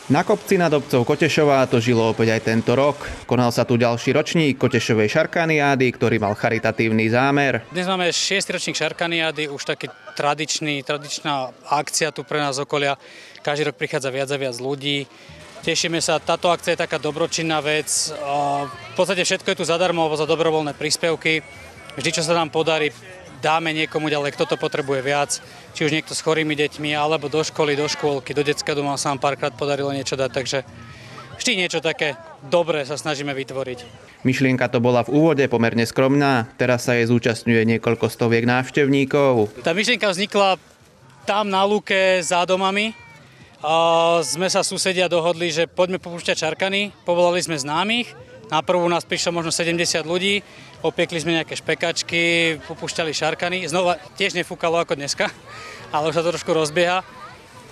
Na kopci nad obcov Kotešova to žilo opäť aj tento rok. Konal sa tu ďalší ročník Kotešovej šarkaniády, ktorý mal charitatívny zámer. Dnes máme 6. ročník šarkaniády, už taký tradičná akcia tu pre nás okolia. Každý rok prichádza viac a viac ľudí. Tešíme sa, táto akcia je taká dobročinná vec. V podstate všetko je tu zadarmo za dobrovoľné príspevky. Vždy, čo sa nám podarí, dáme niekomu ďalej, kto to potrebuje viac. Či už niekto s chorými deťmi, alebo do školy, do škôlky, do detského doma sa nám párkrát podarilo niečo dať. Takže vždy niečo také dobré sa snažíme vytvoriť. Myšlienka to bola v úvode pomerne skromná. Teraz sa jej zúčastňuje niekoľko stoviek návštevníkov. Tá myšlienka vznikla tam na lúke za domami. Sme sa susedia dohodli, že poďme popúšťať šarkany. Povolali sme známych. Na prvú nás prišlo možno 70 ľudí. Opiekli sme nejaké špekačky, popúšťali šarkany. Znova tiež nefúkalo ako dneska, ale už sa to trošku rozbieha.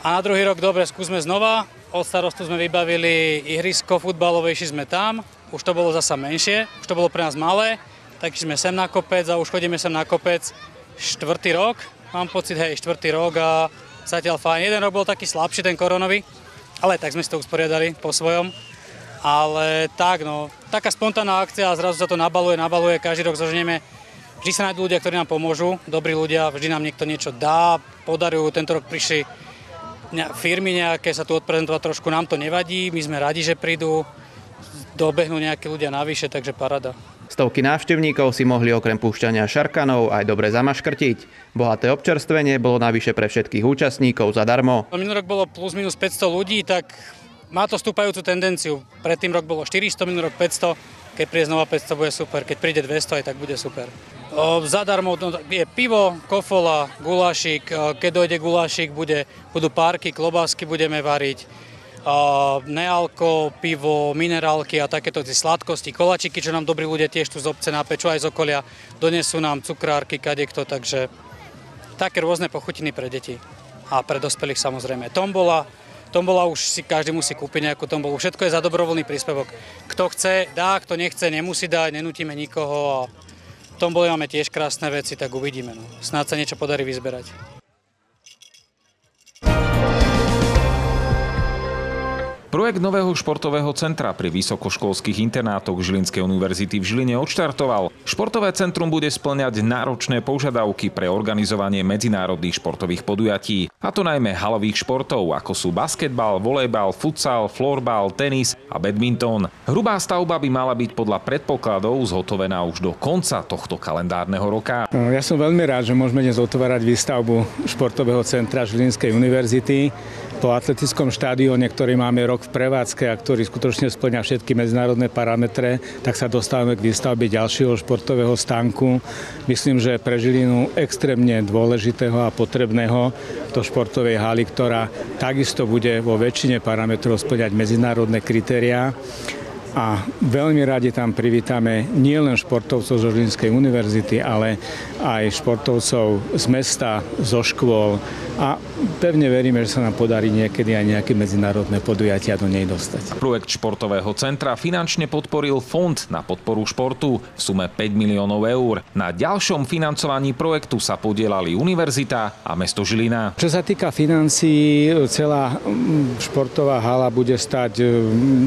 A na druhý rok, dobre, skúsme znova. Od starostu sme vybavili ihrisko futbalové, išli sme tam. Už to bolo zasa menšie, už to bolo pre nás malé. Tak sme sem na kopec a už chodíme sem na kopec 4. rok. Mám pocit, 4. rok a zatiaľ fajn. Jeden rok bol taký slabší, ten koronový, ale tak sme si to usporiadali po svojom. Ale tak, taká spontánna akcia a zrazu sa to nabaluje, každý rok zoženieme. Vždy sa nájdú ľudia, ktorí nám pomôžu, dobrí ľudia, vždy nám niekto niečo dá, podarujú. Tento rok prišli firmy nejaké sa tu odprezentovať trošku, nám to nevadí, my sme radi, že prídu, dobehnú nejakí ľudia navyše, takže paráda. Stovky návštevníkov si mohli okrem púšťania šarkanov aj dobre zamaškrtiť. Bohaté občerstvenie bolo navyše pre všetkých účastníkov zadarmo. Minulý rok bolo plus minus 500 ľudí, tak má to stúpajúcu tendenciu. Predtým rok bolo 400, minulý rok 500. Keď príde znova 500, bude super. Keď príde 200, aj tak bude super. Zadarmo je pivo, kofola, gulášik. Keď dojde gulášik, budú párky, klobásky budeme variť. Nealko, pivo, minerálky a takéto sladkosti, koláčiky, čo nám dobrí ľudia tiež tu z obce napečú aj z okolia. Donesú nám cukrárky, kadekto, takže také rôzne pochutiny pre deti. A pre dospelých samozrejme. Tombola už si každý musí kúpiť nejakú tombolu. Všetko je za dobrovoľný príspevok. Kto chce, dá, kto nechce, nemusí dať, nenútime nikoho. A v tombole máme tiež krásne veci, tak uvidíme. Snáď sa niečo podarí vyzberať. Projekt nového športového centra pri vysokoškolských internátoch Žilinskej univerzity v Žiline odštartoval. Športové centrum bude spĺňať náročné požiadavky pre organizovanie medzinárodných športových podujatí. A to najmä halových športov, ako sú basketbal, volejbal, futsal, florbal, tenis a badminton. Hrubá stavba by mala byť podľa predpokladov zhotovená už do konca tohto kalendárneho roka. Ja som veľmi rád, že môžeme dnes otvárať výstavbu športového centra Žilinskej univerzity. Po atletickom štádióne, ktorý máme rok v prevádzke a ktorý skutočne spĺňa všetky medzinárodné parametre, tak sa dostávame k výstavbe ďalšieho športového stánku. Myslím, že pre Žilinu extrémne dôležitého a potrebného do športovej haly, ktorá takisto bude vo väčšine parametrov spĺňať medzinárodné kritériá. A veľmi radi tam privítame nielen športovcov zo Žilinskej univerzity, ale aj športovcov z mesta, zo škôl. A pevne veríme, že sa nám podarí niekedy aj nejaké medzinárodné podujatia do nej dostať. Projekt športového centra finančne podporil Fond na podporu športu v sume 5 miliónov eur. Na ďalšom financovaní projektu sa podieľali univerzita a mesto Žilina. Čo sa týka financií, celá športová hala bude stať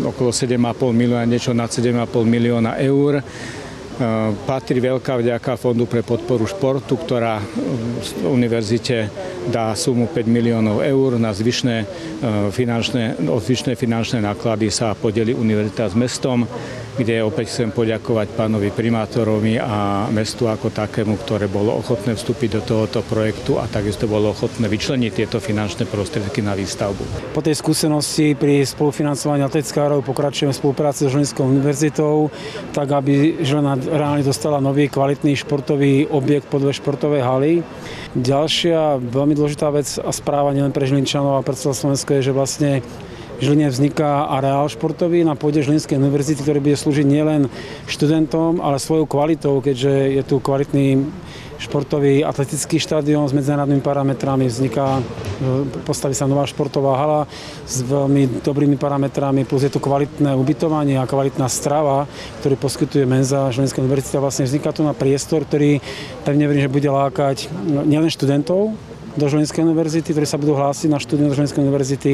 okolo 7,5 milióna, niečo nad 7,5 milióna eur. Patrí veľká vďaka Fondu pre podporu športu, ktorá univerzite dá sumu 5 miliónov eur. Na zvyšné finančné náklady sa podeli univerzita s mestom, kde opäť chcem poďakovať pánovi primátorovi a mestu ako takému, ktoré bolo ochotné vstúpiť do tohoto projektu a takisto bolo ochotné vyčleniť tieto finančné prostriedky na výstavbu. Po tej skúsenosti pri spolufinancovaní atletických hrov pokračujeme v spolupráci s Žilinskou univerzitou, tak aby Žilina reálne dostala nový kvalitný športový objekt podľa športovej haly. Ďalšia veľmi dôležitá vec a správa nielen pre Žilinčanov a pre celé Slovensko je, že vlastne v Žiline vzniká areál športový na pôde Žilinskej univerzity, ktorý bude slúžiť nielen študentom, ale svojou kvalitou, keďže je tu kvalitný športový atletický štadión s medzinárodnými parametrami, postaví sa nová športová hala s veľmi dobrými parametrami, plus je tu kvalitné ubytovanie a kvalitná strava, ktorý poskytuje menza Žilinskej univerzity. Vlastne vzniká tu na priestor, ktorý pevne verím, že bude lákať nielen študentov, do Žilinskej univerzity, ktorí sa budú hlásiť na štúdium do Žilinskej univerzity,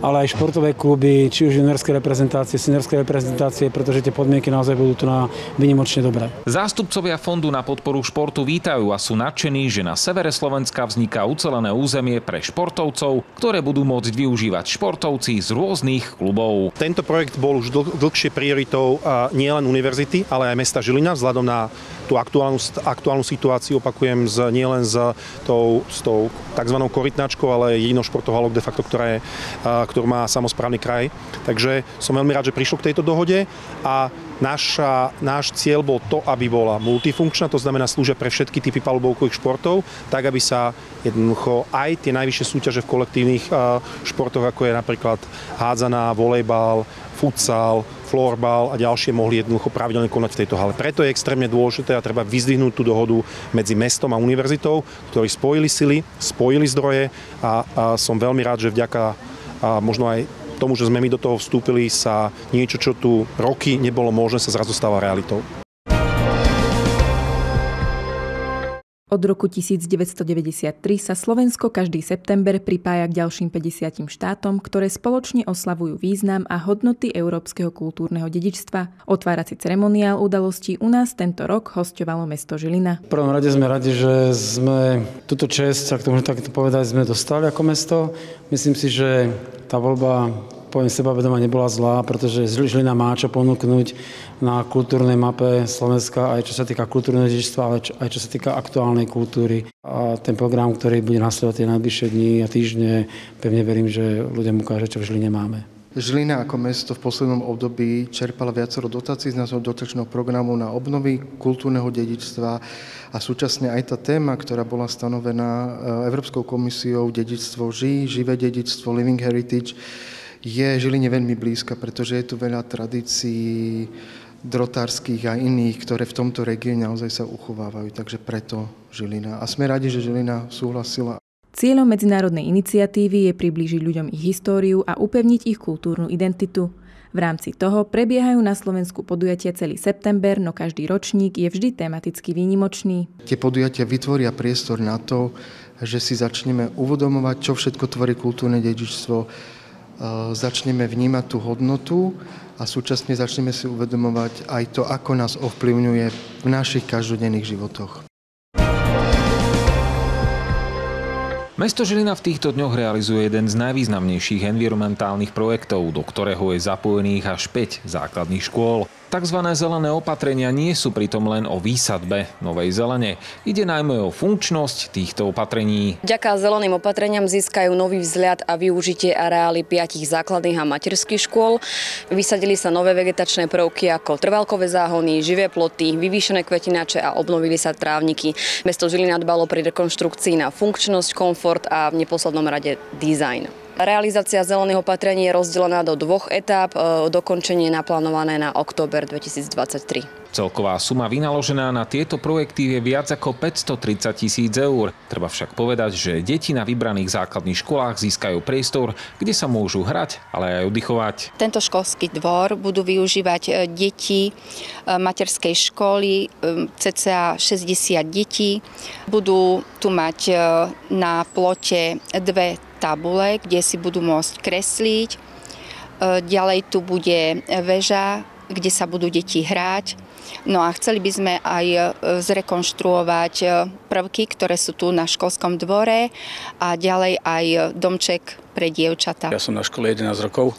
ale aj športové kluby, či už juniorské reprezentácie, seniorské reprezentácie, pretože tie podmienky naozaj budú tu na výnimočne dobré. Zástupcovia Fondu na podporu športu vítajú a sú nadšení, že na severe Slovenska vzniká ucelené územie pre športovcov, ktoré budú môcť využívať športovci z rôznych klubov. Tento projekt bol už dlhšie prioritou nielen univerzity, ale aj mesta Žilina vzhľadom na tú aktuálnu situáciu, opakujem, nielen s tou tzv. Korytnačkou, ale jedinou športovou halou de facto, ktorú má samosprávny kraj. Takže som veľmi rád, že prišlo k tejto dohode a náš cieľ bol to, aby bola multifunkčná, to znamená slúžia pre všetky typy palubovkových športov, tak aby sa jednoducho aj tie najvyššie súťaže v kolektívnych športoch, ako je napríklad hádzaná, volejbal, futsal, florbal a ďalšie mohli jednoducho pravidelne konať v tejto hale. Preto je extrémne dôležité a treba vyzdvihnúť tú dohodu medzi mestom a univerzitou, ktorí spojili sily, spojili zdroje a som veľmi rád, že vďaka možno aj tomu, že sme my do toho vstúpili, sa niečo, čo tu roky nebolo možné, sa zrazu stáva realitou. Od roku 1993 sa Slovensko každý september pripája k ďalším 50 štátom, ktoré spoločne oslavujú význam a hodnoty európskeho kultúrneho dedičstva. Otvárací ceremoniál udalostí u nás tento rok hosťovalo mesto Žilina. V prvom rade sme radi, že sme túto česť, ak to môžem takto povedať, sme dostali ako mesto. Myslím si, že tá voľba, poviem sebavedomá, nebola zlá, pretože Žilina má čo ponúknuť na kultúrnej mape Slovenska, aj čo sa týka kultúrneho dedičstva, ale aj čo sa týka aktuálnej kultúry. A ten program, ktorý bude nasledovať tie najbližšie dní a týždne, pevne verím, že ľuďom ukáže, čo v Žiline máme. Žilina ako mesto v poslednom období čerpala viacero dotácií z nášho dotačného programu na obnovy kultúrneho dedičstva a súčasne aj tá téma, ktorá bola stanovená Európskou komisiou dedičstvo živé dedičstvo, living heritage, je Žiline veľmi blízka, pretože je tu veľa tradícií drotárskych a iných, ktoré v tomto regióne naozaj sa uchovávajú. Takže preto Žilina. A sme radi, že Žilina súhlasila. Cieľom medzinárodnej iniciatívy je priblížiť ľuďom ich históriu a upevniť ich kultúrnu identitu. V rámci toho prebiehajú na Slovensku podujatia celý september, no každý ročník je vždy tematicky výnimočný. Tie podujatia vytvoria priestor na to, že si začneme uvedomovať, čo všetko tvorí kultúrne dedičstvo, začneme vnímať tú hodnotu a súčasne začneme si uvedomovať aj to, ako nás ovplyvňuje v našich každodenných životoch. Mesto Žilina v týchto dňoch realizuje jeden z najvýznamnejších environmentálnych projektov, do ktorého je zapojených až 5 základných škôl. Takzvané zelené opatrenia nie sú pritom len o výsadbe novej zelene. Ide najmä o funkčnosť týchto opatrení. Vďaka zeleným opatreniam získajú nový vzhľad a využitie areály 5 základných a materských škôl. Vysadili sa nové vegetačné prvky ako trvalkové záhony, živé ploty, vyvýšené kvetinače a obnovili sa trávniky. Mesto Žilina dbalo pri rekonštrukcii na funkčnosť, komfort a v neposlednom rade dizajn. Realizácia zelených opatrení je rozdelená do 2 etáp, dokončenie je naplánované na október 2023. Celková suma vynaložená na tieto projekty je viac ako 530 000 eur. Treba však povedať, že deti na vybraných základných školách získajú priestor, kde sa môžu hrať, ale aj oddychovať. Tento školský dvor budú využívať deti materskej školy, cca 60 detí. Budú tu mať na plote 2 tabule, kde si budú môcť kresliť. Ďalej tu bude väža, kde sa budú deti hrať. No a chceli by sme aj zrekonštruovať prvky, ktoré sú tu na školskom dvore a ďalej aj domček pre dievčatá. Ja som na škole 11 rokov.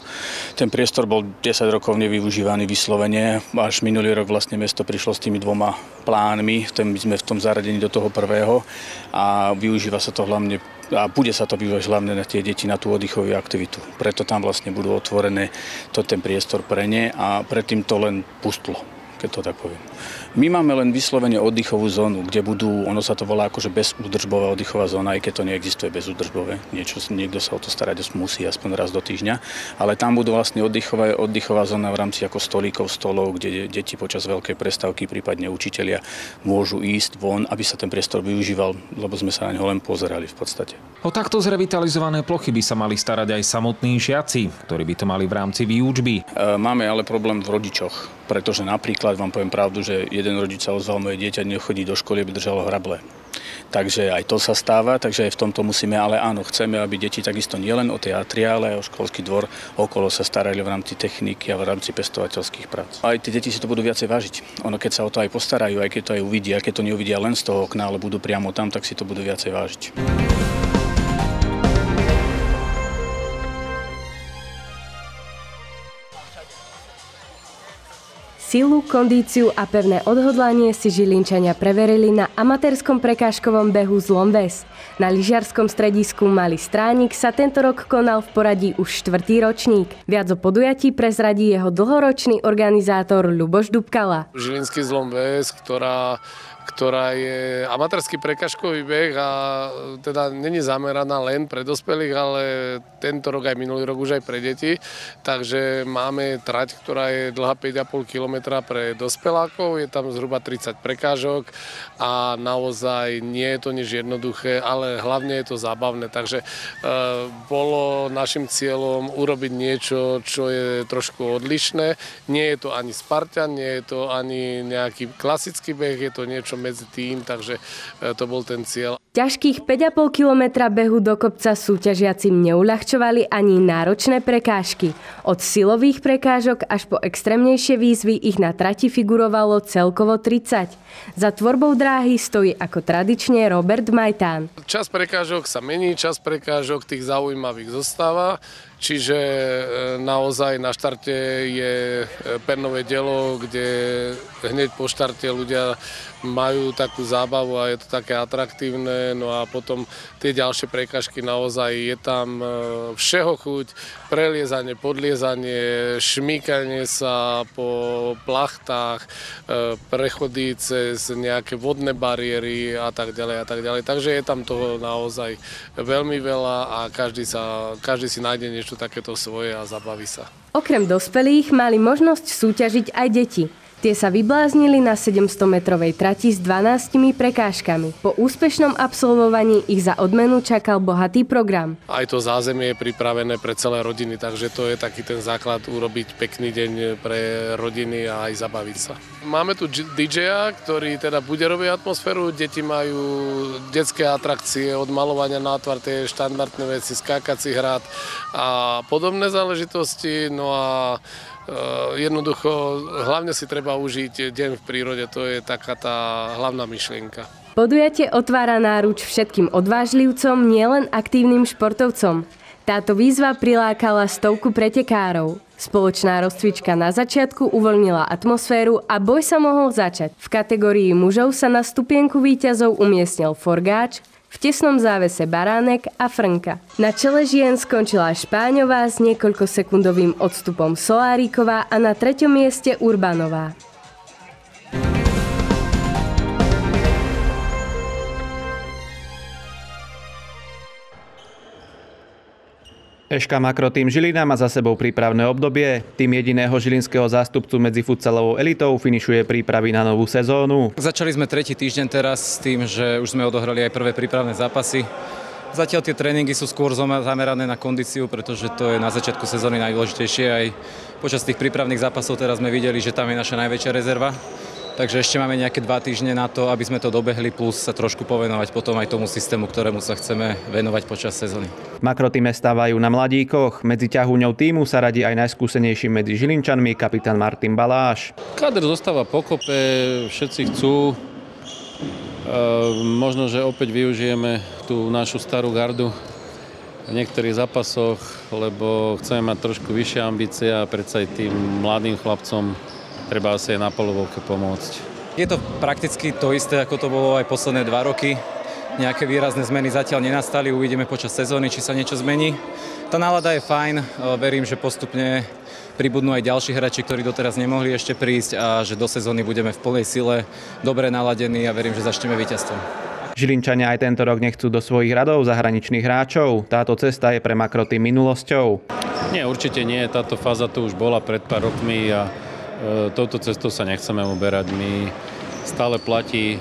Ten priestor bol 10 rokov nevyužívaný vyslovene. Až minulý rok vlastne mesto prišlo s tými 2 plánmi. My sme v tom zaradení do toho prvého a využíva sa to hlavne a bude sa to využívať hlavne na tie deti, na tú oddychovú aktivitu. Preto tam vlastne budú otvorené ten priestor pre ne a predtým to len pustlo, keď to tak poviem. My máme len vyslovene oddychovú zónu, kde budú, ono sa to volá akože bezúdržbová oddychová zóna, aj keď to neexistuje bezúdržbové. Niekto sa o to starať musí aspoň raz do týždňa, ale tam budú vlastne oddychová zóna v rámci ako stolíkov, stolov, kde deti počas veľkej prestávky, prípadne učitelia môžu ísť von, aby sa ten priestor využíval, lebo sme sa na ňo len pozerali v podstate. O takto zrevitalizované plochy by sa mali starať aj samotní žiaci, ktorí by to mali v rámci výučby. Máme ale problém v rodičoch, pretože napríklad vám poviem pravdu, že jeden rodič sa ozval, moje dieťa nechodí do školy, aby držalo hrable. Takže aj to sa stáva, takže aj v tomto musíme, ale áno, chceme, aby deti takisto nielen o teatri, ale aj o školský dvor okolo sa starali v rámci techniky a v rámci pestovateľských prác. Aj tie deti si to budú viacej vážiť. Ono, keď sa o to aj postarajú, aj keď to aj uvidia, keď to neuvidia len z toho okna, ale budú priamo tam, tak si to budú viacej vážiť. Silu, kondíciu a pevné odhodlanie si Žilinčania preverili na amatérskom prekážkovom behu Zlomves. Na lyžiarskom stredisku Malý Stránik sa tento rok konal v poradí už 4. ročník. Viac o podujatí prezradí jeho dlhoročný organizátor Ľuboš Dubkala. Žilinský Zlomves, ktorá je amatérsky prekažkový beh a teda není zameraná len pre dospelých, ale tento rok aj minulý rok už aj pre deti. Takže máme trať, ktorá je dlhá 5,5 km pre dospelákov, je tam zhruba 30 prekážok a naozaj nie je to nič jednoduché, ale hlavne je to zábavné. Takže bolo našim cieľom urobiť niečo, čo je trošku odlišné. Nie je to ani Spartan, nie je to ani nejaký klasický beh, je to niečo medzi tým, takže to bol ten cieľ. Ťažkých 5,5 kilometra behu do kopca súťažiacim neuľahčovali ani náročné prekážky. Od silových prekážok až po extrémnejšie výzvy ich na trati figurovalo celkovo 30. Za tvorbou dráhy stojí ako tradične Robert Majtán. Čas prekážok sa mení, čas prekážok tých zaujímavých zostáva. Čiže naozaj na štarte je pernové dielo, kde hneď po štarte ľudia majú takú zábavu a je to také atraktívne. No a potom tie ďalšie prekážky naozaj je tam všeho chuť, preliezanie, podliezanie, šmýkanie sa po plachtách, prechody cez nejaké vodné bariéry a tak ďalej a tak ďalej. Takže je tam toho naozaj veľmi veľa a každý si nájde niečo takéto svoje a zabaví sa. Okrem dospelých mali možnosť súťažiť aj deti. Tie sa vybláznili na 700-metrovej trati s 12 prekážkami. Po úspešnom absolvovaní ich za odmenu čakal bohatý program. Aj to zázemie je pripravené pre celé rodiny, takže to je taký ten základ urobiť pekný deň pre rodiny a aj zabaviť sa. Máme tu DJ-a, ktorý teda bude robiť atmosféru. Deti majú detské atrakcie od malovania na tvár, tie štandardné veci, skákací hrad a podobné záležitosti. No a jednoducho, hlavne si treba užiť deň v prírode, to je taká tá hlavná myšlienka. Podujatie otvára náruč všetkým odvážlivcom, nielen aktívnym športovcom. Táto výzva prilákala 100 pretekárov. Spoločná rozcvička na začiatku uvoľnila atmosféru a boj sa mohol začať. V kategórii mužov sa na stupienku víťazov umiestnil Forgáč, v tesnom závese Baránek a Frnka. Na čele žien skončila Špáňová s niekoľkosekundovým odstupom Soláriková a na 3. mieste Urbanová. Eška Makrotým Žilina má za sebou prípravné obdobie. Tým jediného žilinského zástupcu medzi futsalovou elitou finišuje prípravy na novú sezónu. Začali sme 3. týždeň teraz s tým, že už sme odohrali aj prvé prípravné zápasy. Zatiaľ tie tréningy sú skôr zamerané na kondíciu, pretože to je na začiatku sezóny najdôležitejšie. Aj počas tých prípravných zápasov teraz sme videli, že tam je naša najväčšia rezerva. Takže ešte máme nejaké 2 týždne na to, aby sme to dobehli, plus sa trošku povenovať potom aj tomu systému, ktorému sa chceme venovať počas sezóny. Makrotíme stávajú na mladíkoch. Medzi ťahúňou tímu sa radí aj najskúsenejším medzi Žilinčanmi kapitán Martin Baláš. Kader zostáva pokope, všetci chcú. Možno, že opäť využijeme tú našu starú gardu v niektorých zápasoch, lebo chceme mať trošku vyššie ambície a predsa aj tým mladým chlapcom treba asi aj na polovovke pomôcť. Je to prakticky to isté, ako to bolo aj posledné 2 roky. Nejaké výrazné zmeny zatiaľ nenastali, uvidíme počas sezóny, či sa niečo zmení. Tá nálada je fajn, verím, že postupne pribudnú aj ďalší hráči, ktorí doteraz nemohli ešte prísť a že do sezóny budeme v plnej sile, dobre naladení a verím, že začneme víťazstvom. Žilinčania aj tento rok nechcú do svojich radov zahraničných hráčov. Táto cesta je pre Makrotým minulosťou. Nie, určite nie. Táto fáza tu už bola pred pár rokmi a touto cestou sa nechceme uberať. My stále platí,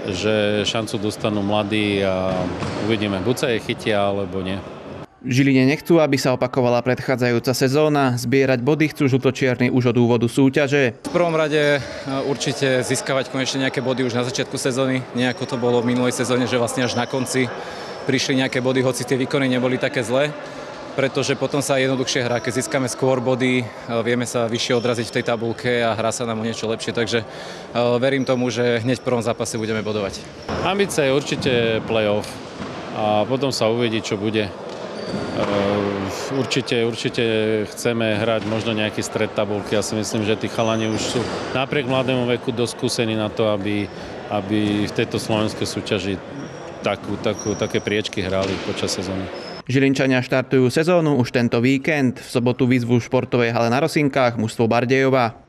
že šancu dostanú mladí a uvidíme, buď sa je chytia, alebo nie. V Žiline nechcú, aby sa opakovala predchádzajúca sezóna. Zbierať body chcú žltočierni už od úvodu súťaže. V prvom rade určite získavať konečne nejaké body už na začiatku sezóny. Nejako to bolo v minulej sezóne, že vlastne až na konci prišli nejaké body, hoci tie výkony neboli také zlé. Pretože potom sa jednoduchšie hrá. Keď získame skôr body, vieme sa vyššie odraziť v tej tabuľke a hrá sa nám o niečo lepšie. Takže verím tomu, že hneď v prvom zápase budeme bodovať. Ambícia je určite play-off a potom sa uvidí, čo bude. Určite chceme hrať možno nejaký stred tabuľky. Ja si myslím, že tí chalani už sú napriek mladému veku dosť skúsení na to, aby v tejto slovenskej súťaži také priečky hrali počas sezóny. Žilinčania štartujú sezónu už tento víkend. V sobotu výzvu v športovej hale na Rosinkách mužstvo Bardejova.